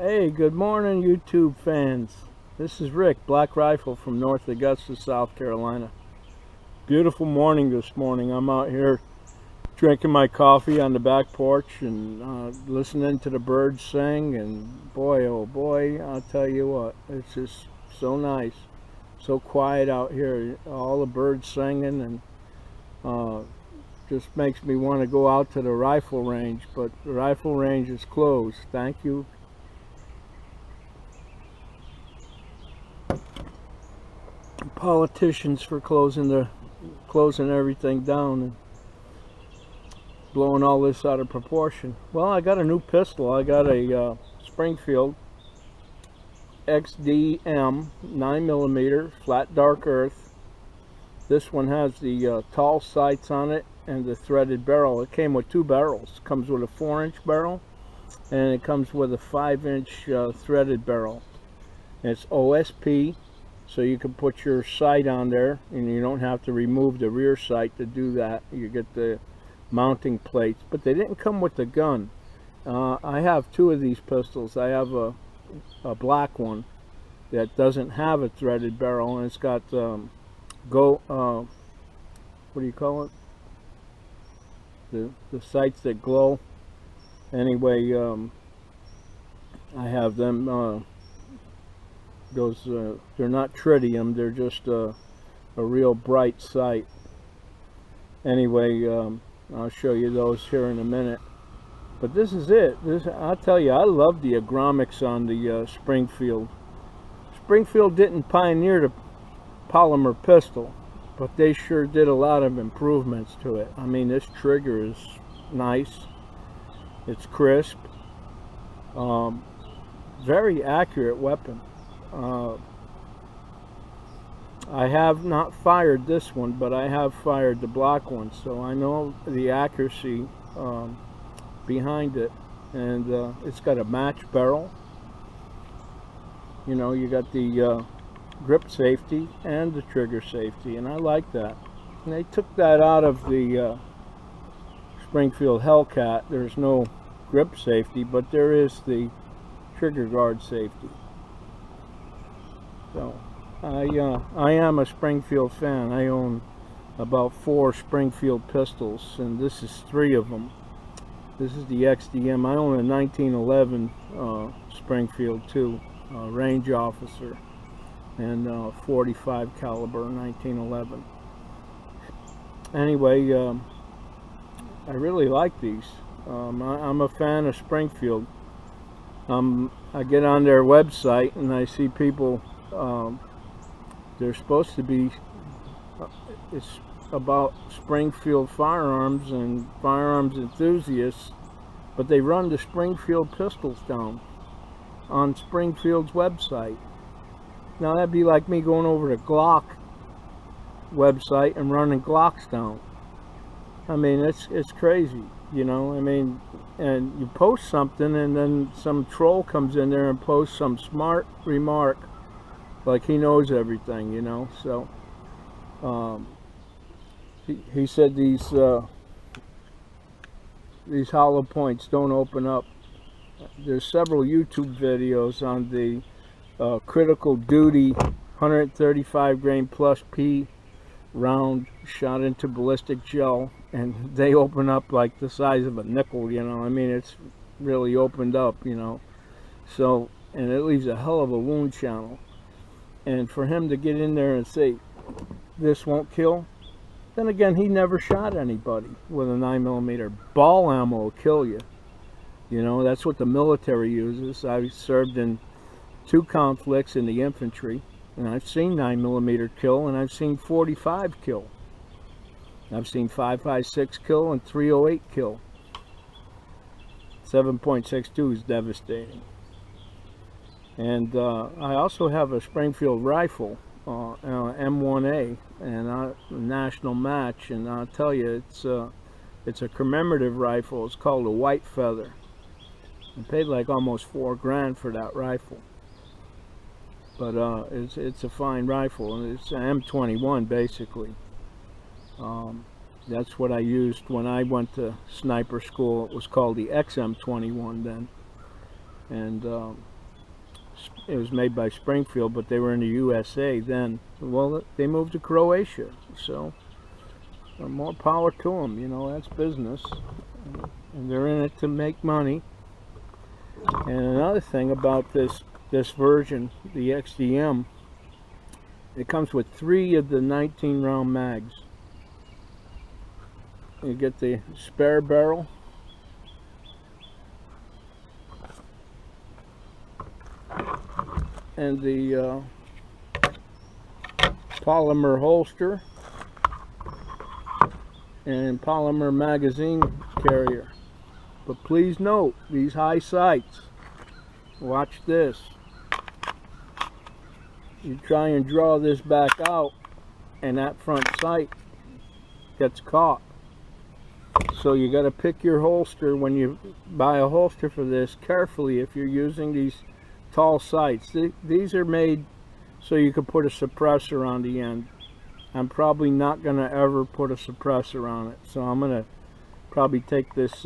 Hey, good morning, YouTube fans. This is Rick, Black Rifle from North Augusta, South Carolina. Beautiful morning this morning. I'm out here drinking my coffee on the back porch and listening to the birds sing. And boy, oh boy, I'll tell you what, it's just so nice, so quiet out here. All the birds singing and just makes me want to go out to the rifle range, but the rifle range is closed. Thank you. Politicians for closing everything down and blowing all this out of proportion. Well, I got a new pistol. I got a Springfield Xdm 9mm flat dark earth. This one has the tall sights on it and the threaded barrel. It came with two barrels. It comes with a 4-inch barrel and it comes with a 5-inch threaded barrel. And it's OSP. So you can put your sight on there and you don't have to remove the rear sight to do that. You get the mounting plates, but they didn't come with the gun. I have two of these pistols. I have a black one that doesn't have a threaded barrel, and it's got what do you call it? The sights that glow. Anyway, I have them. They're not tritium, they're just a real bright sight. Anyway, I'll show you those here in a minute. But this is it. I'll tell you, I love the agromics on the Springfield. Springfield didn't pioneer the polymer pistol, but they sure did a lot of improvements to it. I mean, this trigger is nice. It's crisp. Very accurate weapon. I have not fired this one, but I have fired the black one, so I know the accuracy behind it. And it's got a match barrel. You know, you got the grip safety and the trigger safety, and I like that. And they took that out of the Springfield Hellcat. There's no grip safety, but there is the trigger guard safety. So I am a Springfield fan. I own about 4 Springfield pistols, and this is 3 of them. This is the Xdm. I own a 1911 Springfield too, range officer, and 45 caliber 1911. Anyway, I really like these. I'm a fan of Springfield. I get on their website and I see people. They're supposed to be, it's about Springfield firearms and firearms enthusiasts, but they run the Springfield pistols down on Springfield's website. Now that'd be like me going over to Glock website and running Glocks down. I mean, it's crazy, you know. I mean, and you post something and then some troll comes in there and posts some smart remark like he knows everything, you know. So he said these hollow points don't open up. There's several YouTube videos on the critical duty 135 grain plus P round shot into ballistic gel, and they open up like the size of a nickel, you know. I mean, it's really opened up, you know. So, and it leaves a hell of a wound channel. And for him to get in there and say, this won't kill, then again, he never shot anybody with a 9mm. Ball ammo will kill you. You know, that's what the military uses. I served in 2 conflicts in the infantry, and I've seen 9mm kill, and I've seen 45 kill. I've seen 5.56 kill and 308 kill. 7.62 is devastating. And I also have a Springfield rifle, M1A, and a national match. And I'll tell you, it's a commemorative rifle. It's called a White Feather. I paid like almost $4 grand for that rifle. But it's a fine rifle, and it's an M21 basically. That's what I used when I went to sniper school. It was called the XM21 then. and it was made by Springfield, but they were in the USA then. Well, they moved to Croatia, so more power to them. You know, that's business, and they're in it to make money. And another thing about this version, the Xdm, it comes with 3 of the 19 round mags. You get the spare barrel, and the polymer holster and polymer magazine carrier. But please note, these high sights, watch this. You try and draw this back out and that front sight gets caught. So you got to pick your holster when you buy a holster for this carefully if you're using these tall sights. These are made so you can put a suppressor on the end. I'm probably not going to ever put a suppressor on it, so I'm going to probably take this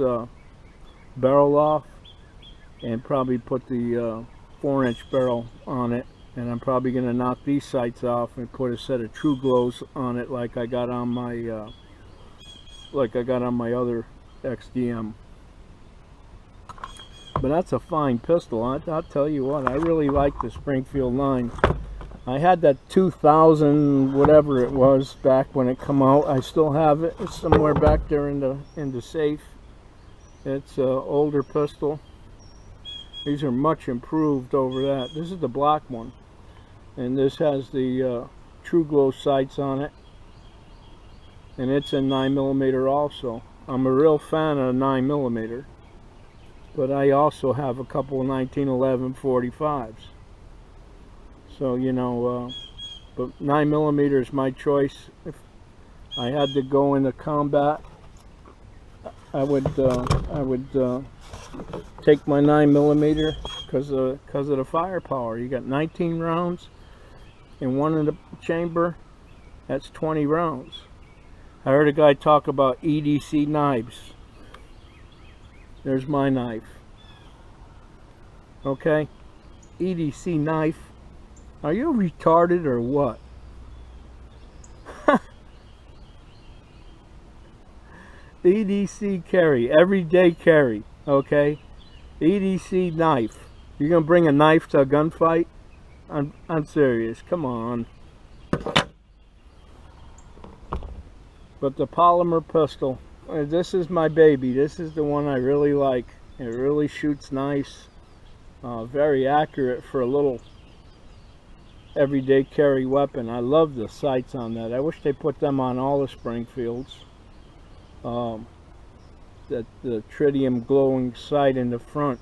barrel off and probably put the 4-inch barrel on it, and I'm probably going to knock these sights off and put a set of True Glows on it like I got on my other Xdm. But that's a fine pistol. I'll tell you what, I really like the Springfield line. I had that 2000 whatever it was back when it come out. I still have it. It's somewhere back there in the safe. It's an older pistol. These are much improved over that. This is the black one, and this has the True Glow sights on it, and it's a 9mm also. I'm a real fan of 9mm, but I also have a couple of 1911 45s. So, you know, but 9mm is my choice. If I had to go into combat, I would take my 9mm because of the firepower. You got 19 rounds in one in the chamber. That's 20 rounds. I heard a guy talk about EDC knives. There's my knife. Okay, EDC knife. Are you retarded or what? EDC carry, everyday carry, okay? EDC knife. You're gonna bring a knife to a gunfight? I'm serious, come on. But the polymer pistol, this is my baby. This is the one I really like. It really shoots nice, very accurate for a little everyday carry weapon. I love the sights on that. I wish they put them on all the Springfields. The tritium glowing sight in the front,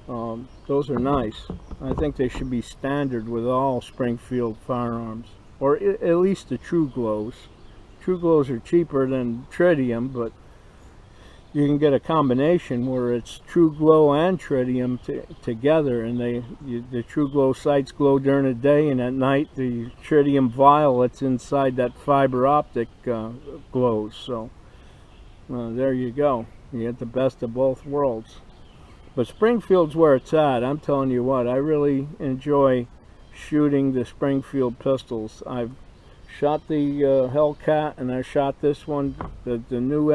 those are nice. I think they should be standard with all Springfield firearms, or at least the True Glows. True Glows are cheaper than tritium, but you can get a combination where it's True Glow and tritium together, and the True Glow sights glow during the day, and at night the tritium vial that's inside that fiber optic glows. So there you go. You get the best of both worlds. But Springfield's where it's at. I'm telling you what, I really enjoy shooting the Springfield pistols. I've shot the Hellcat, and I shot this one, the new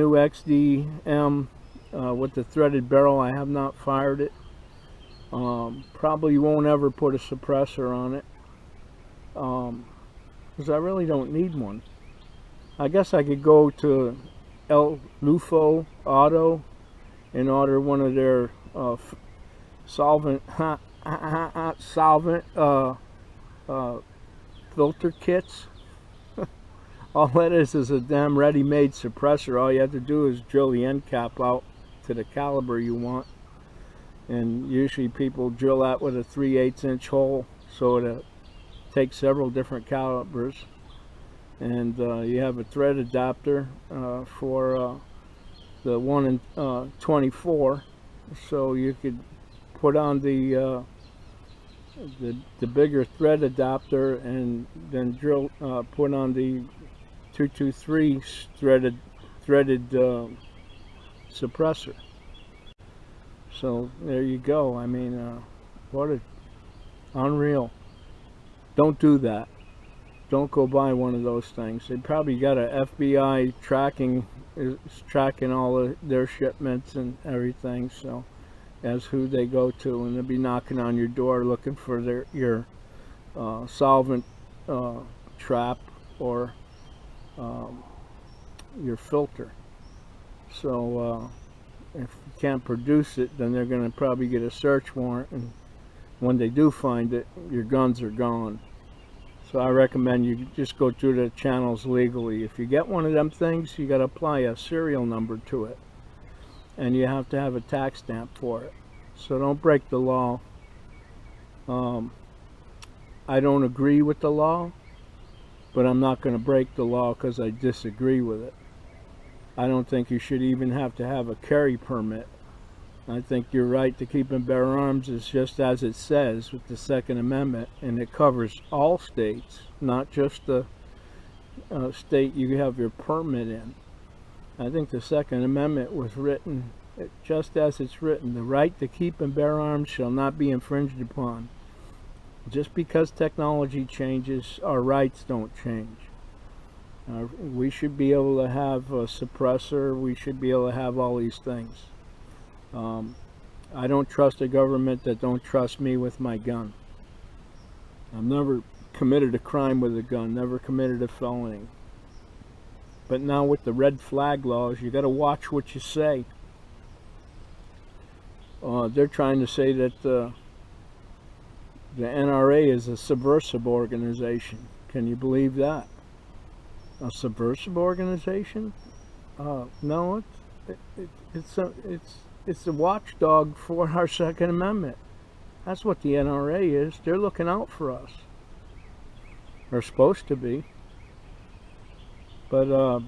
Xdm with the threaded barrel. I have not fired it. Probably won't ever put a suppressor on it, because I really don't need one. I guess I could go to El Lufo Auto and order one of their solvent filter kits. All that is a damn ready-made suppressor. All you have to do is drill the end cap out to the caliber you want, and usually people drill that with a 3/8 inch hole, so it takes several different calibers. And you have a thread adapter for the 1 in 24, so you could put on the bigger thread adapter and then drill put on the 223 threaded suppressor. So there you go. I mean, what a unreal. Don't do that. Don't go buy one of those things. They probably got a FBI tracking all of their shipments and everything, so as who they go to, and they'll be knocking on your door looking for your solvent trap or your filter. So if you can't produce it, then they're going to probably get a search warrant, and when they do find it, your guns are gone. So I recommend you just go through the channels legally. If you get one of them things, you got to apply a serial number to it, and you have to have a tax stamp for it. So don't break the law. I don't agree with the law, but I'm not going to break the law because I disagree with it. I don't think you should even have to have a carry permit. I think your right to keep and bear arms is just as it says with the Second Amendment, and it covers all states, not just the state you have your permit in. I think the Second Amendment was written just as it's written. The right to keep and bear arms shall not be infringed upon. Just because technology changes, our rights don't change. We should be able to have a suppressor. We should be able to have all these things. I don't trust a government that don't trust me with my gun. I've never committed a crime with a gun, never committed a felony. But now with the red flag laws, you got to watch what you say. They're trying to say that the NRA is a subversive organization. Can you believe that? A subversive organization? No, it's a watchdog for our Second Amendment. That's what the NRA is. They're looking out for us. They're supposed to be. But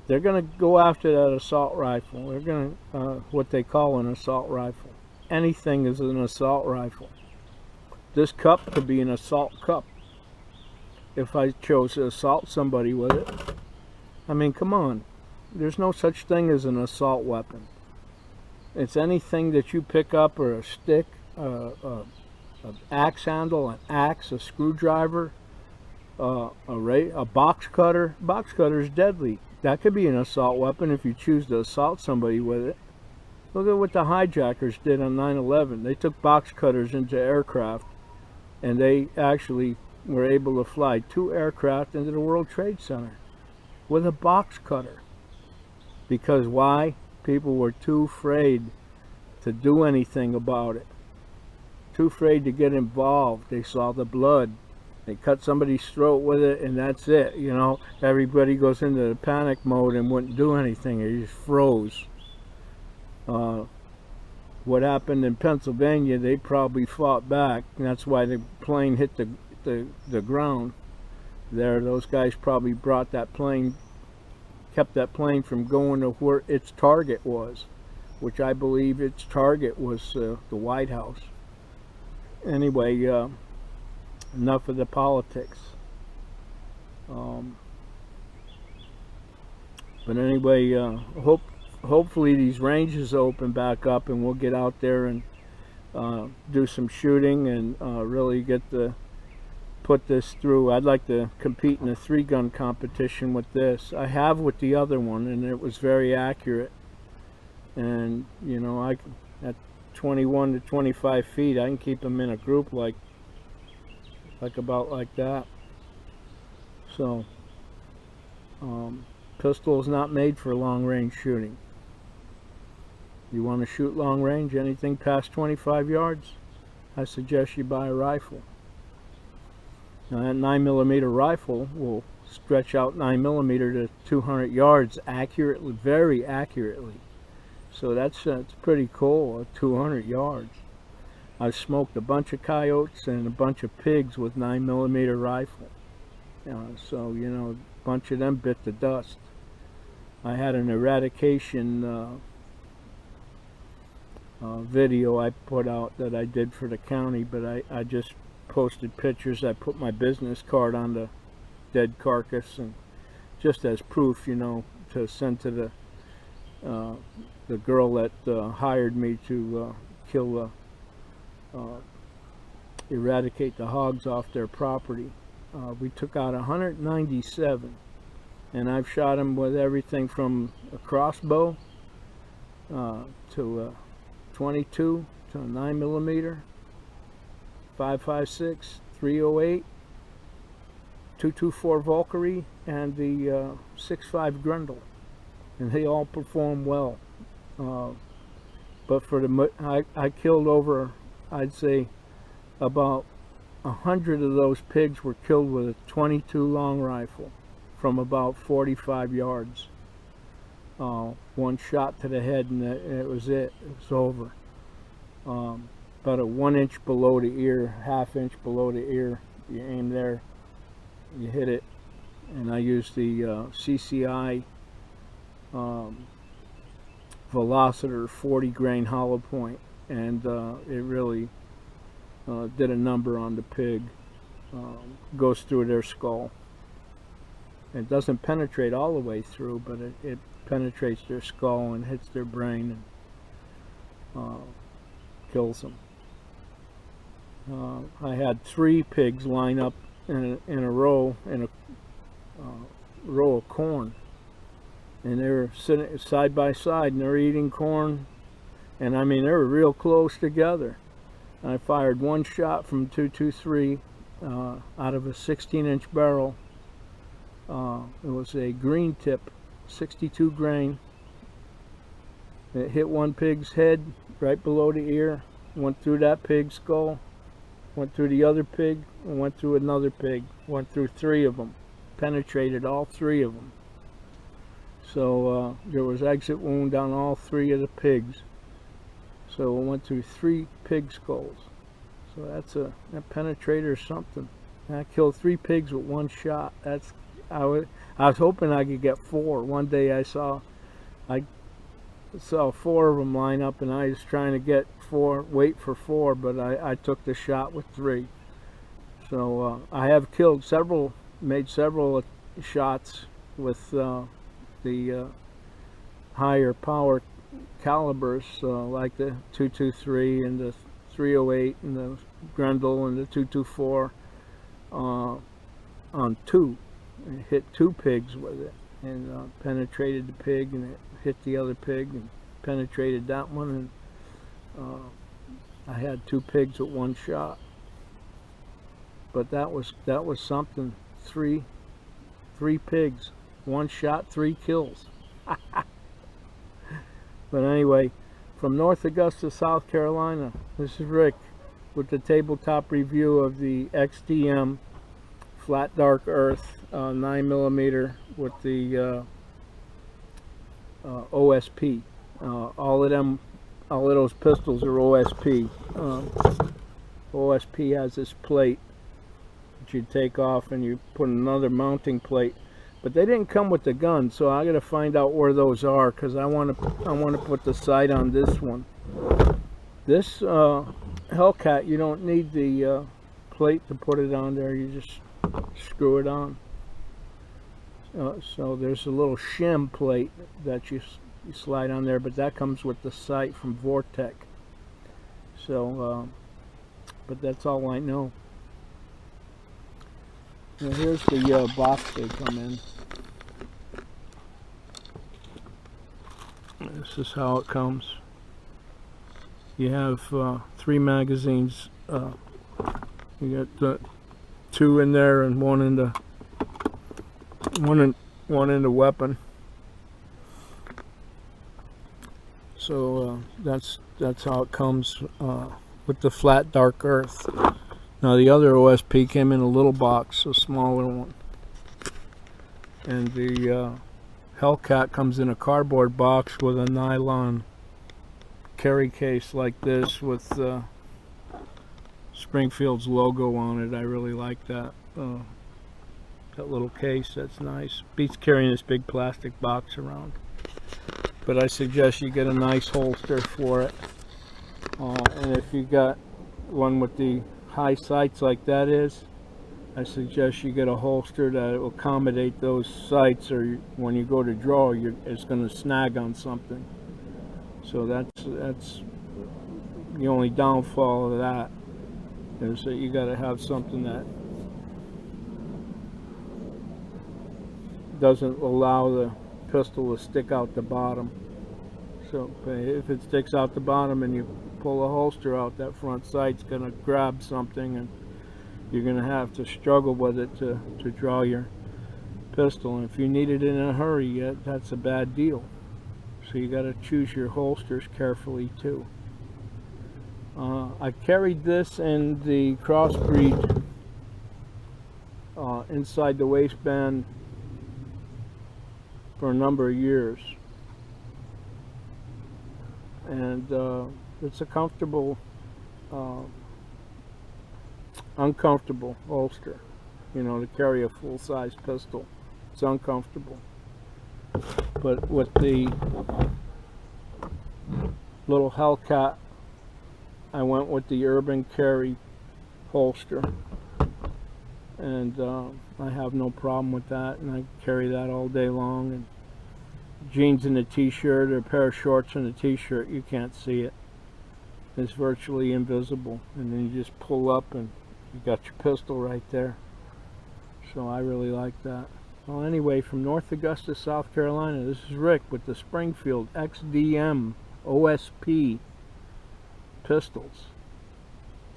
they're going to go after that assault rifle. They're going to, what they call an assault rifle. Anything is an assault rifle. This cup could be an assault cup if I chose to assault somebody with it. I mean, come on. There's no such thing as an assault weapon. It's anything that you pick up, or a stick, an axe handle, an axe, a screwdriver, a box cutter. Box cutter is deadly. That could be an assault weapon if you choose to assault somebody with it. Look at what the hijackers did on 9/11. They took box cutters into aircraft, and they actually were able to fly 2 aircraft into the World Trade Center with a box cutter. Because why? People were too afraid to do anything about it. Too afraid to get involved. They saw the blood. They cut somebody's throat with it, and that's it. You know, everybody goes into the panic mode and wouldn't do anything. They just froze. What happened in Pennsylvania, they probably fought back. And that's why the plane hit the ground there. Those guys probably brought that plane, kept that plane from going to where its target was, which I believe its target was the White House. Anyway, enough of the politics. But anyway, hopefully these ranges open back up, and we'll get out there and do some shooting and really put this through. I'd like to compete in a 3-gun competition with this. I have with the other one, and it was very accurate. And you know, at 21 to 25 feet, I can keep them in a group like about like that. So pistol is not made for long range shooting. You want to shoot long range, anything past 25 yards, I suggest you buy a rifle. Now that 9mm rifle will stretch out 9mm to 200 yards accurately, very accurately. So that's pretty cool, 200 yards. I've smoked a bunch of coyotes and a bunch of pigs with 9mm rifle. So, you know, a bunch of them bit the dust. I had an eradication video I put out that I did for the county, but I just posted pictures. I put my business card on the dead carcass, and just as proof, you know, to send to the the girl that hired me to eradicate the hogs off their property. We took out 197, and I've shot them with everything from a crossbow to a 22 to a 9mm, 5.56, 308, 224 Valkyrie, and the 6.5 Grundle, and they all perform well. But for the I killed over, I'd say, about 100 of those pigs were killed with a 22 long rifle from about 45 yards. One shot to the head, and it was it. It was over. About a 1 inch below the ear, half inch below the ear. You aim there, you hit it, and I used the CCI Velociter 40 grain hollow point, and it really did a number on the pig. Goes through their skull. It doesn't penetrate all the way through, but it penetrates their skull and hits their brain and kills them. I had 3 pigs line up in a row in a row of corn, and they were sitting side by side, and they're eating corn, and I mean they were real close together. I fired 1 shot from 223 out of a 16-inch barrel. It was a green tip, 62 grain. It hit one pig's head right below the ear, went through that pig's skull, went through the other pig, and went through another pig, went through 3 of them, penetrated all 3 of them. So there was exit wound on all 3 of the pigs. So it went through 3 pig skulls. So that penetrator is something. And I killed 3 pigs with 1 shot. I was hoping I could get 4. One day I saw 4 of them line up, and I was trying to get 4, wait for 4, but I took the shot with 3. So I have killed several, made several shots with the higher power calibers, like the 223 and the 308 and the Grundle and the 224 on 2. It hit 2 pigs with it, and penetrated the pig, and it hit the other pig and penetrated that one, and I had 2 pigs with 1 shot. But that was something. 3 pigs, 1 shot, 3 kills. But anyway, from North Augusta, South Carolina, this is Rick with the tabletop review of the Xdm Flat Dark Earth 9mm with the OSP. All of those pistols are OSP. OSP has this plate that you take off, and you put another mounting plate. But they didn't come with the gun, so I got to find out where those are, because I want to put the sight on this one. This Hellcat, you don't need the plate to put it on there. You just screw it on. So there's a little shim plate that you slide on there, but that comes with the sight from Vortec. So, but that's all I know. Now here's the box they come in. This is how it comes. You have 3 magazines. You got the 2 in there and 1 in the one in the weapon. So that's how it comes with the Flat Dark Earth. Now the other OSP came in a little box, a smaller one, and the Hellcat comes in a cardboard box with a nylon carry case like this with Springfield's logo on it. I really like that. That little case, that's nice. Beats carrying this big plastic box around. But I suggest you get a nice holster for it. And if you got one with the high sights like that is, I suggest you get a holster that will accommodate those sights, or when you go to draw, it's going to snag on something. So that's the only downfall of that, is that you got to have something that doesn't allow the pistol to stick out the bottom. So if it sticks out the bottom and you pull a holster out, that front sight's going to grab something, and you're going to have to struggle with it to draw your pistol. And if you need it in a hurry, that's a bad deal. So you got to choose your holsters carefully too. I carried this in the crossbreed inside the waistband for a number of years, and it's a comfortable, uncomfortable holster, you know, to carry a full-size pistol. It's uncomfortable. But with the little Hellcat, I went with the Urban Carry holster, and I have no problem with that, and I carry that all day long. And jeans and a t-shirt, or a pair of shorts and a t-shirt, you can't see it. It's virtually invisible, and then you just pull up and you got your pistol right there. So I really like that. Well, anyway, from North Augusta, South Carolina, this is Rick with the Springfield Xdm Osp pistols.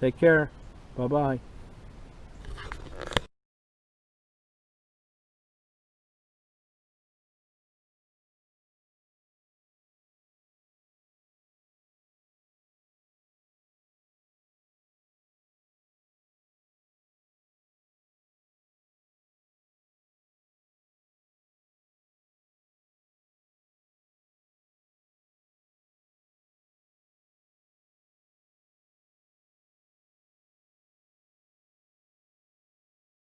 Take care. Bye-bye.